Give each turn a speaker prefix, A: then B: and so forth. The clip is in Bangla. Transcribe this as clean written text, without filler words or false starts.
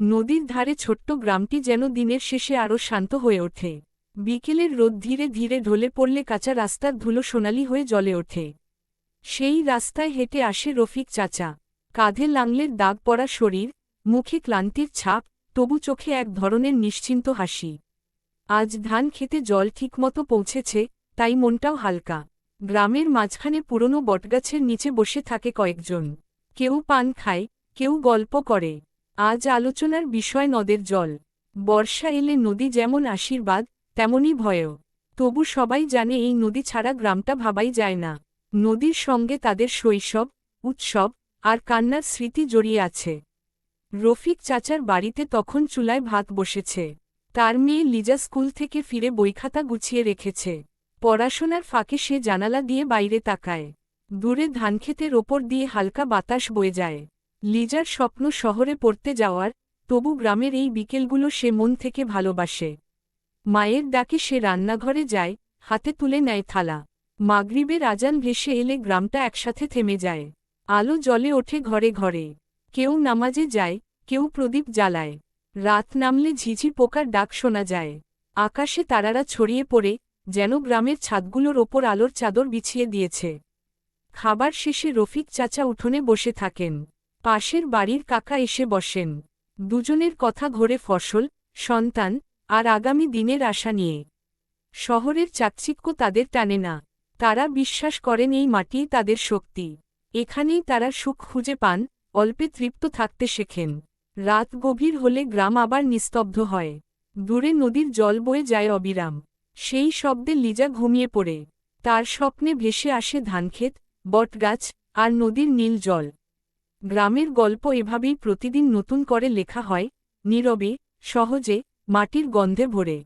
A: নদীর ধারে ছোট্ট গ্রামটি যেন দিনের শেষে আরও শান্ত হয়ে ওঠে। বিকেলের রোদ ধীরে ধীরে ঢলে পড়লে কাঁচা রাস্তার ধুলো সোনালি হয়ে জ্বলে ওঠে। সেই রাস্তায় হেঁটে আসে রফিক চাচা। কাঁধে লাঙলের দাগ পড়া শরীর, মুখে ক্লান্তির ছাপ, তবু চোখে এক ধরনের নিশ্চিন্ত হাসি। আজ ধান খেতে জল ঠিকমতো পৌঁছেছে, তাই মনটাও হালকা। গ্রামের মাঝখানে পুরনো বটগাছের নিচে বসে থাকে কয়েকজন। কেউ পান খায়, কেউ গল্প করে। আজ আলোচনার বিষয় নদের জল। বর্ষা এলে নদী যেমন আশীর্বাদ, তেমনই ভয়ও। তবু সবাই জানে এই নদী ছাড়া গ্রামটা ভাবাই যায় না। নদীর সঙ্গে তাদের শৈশব, উৎসব আর কান্নার স্মৃতি জড়িয়ে আছে। রফিক চাচার বাড়িতে তখন চুলায় ভাত বসেছে। তার মেয়ে লিজা স্কুল থেকে ফিরে বইখাতা গুছিয়ে রেখেছে। পড়াশোনার ফাঁকে সে জানালা দিয়ে বাইরে তাকায়। দূরে ধানক্ষেতের ওপর দিয়ে হালকা বাতাস বয়ে যায়। লিজার স্বপ্ন শহরে পড়তে যাওয়ার, তবু গ্রামের এই বিকেলগুলো সে মন থেকে ভালোবাসে। মায়ের ডাকে সে রান্নাঘরে যায়, হাতে তুলে নেয় থালা। মাগরিবের আজান ভেসে এলে গ্রামটা একসাথে থেমে যায়। আলো জ্বলে ওঠে ঘরে ঘরে। কেউ নামাজে যায়, কেউ প্রদীপ জ্বালায়। রাত নামলে ঝিঝি পোকার ডাক শোনা যায়। আকাশে তারারা ছড়িয়ে পড়ে, যেন গ্রামের ছাদগুলোর ওপর আলোর চাদর বিছিয়ে দিয়েছে। খাবার শেষে রফিক চাচা উঠোনে বসে থাকেন। পাশের বাড়ির কাকা এসে বসেন। দুজনের কথা ঘোরে ফসল, সন্তান আর আগামী দিনের আশা নিয়ে। শহরের চাকচিক্য তাদের টানে না। তারা বিশ্বাস করেন এই মাটিই তাদের শক্তি। এখানেই তারা সুখ খুঁজে পান, অল্পে তৃপ্ত থাকতে শেখেন। রাত গভীর হলে গ্রাম আবার নিস্তব্ধ হয়। দূরে নদীর জল বয়ে যায় অবিরাম। সেই শব্দে লিজা ঘুমিয়ে পড়ে। তার স্বপ্নে ভেসে আসে ধানক্ষেত, বটগাছ আর নদীর নীল জল। গ্রামের গল্প এভাবেই প্রতিদিন নতুন করে লেখা হয়, নীরবে, সহজে, মাটির গন্ধে ভরে।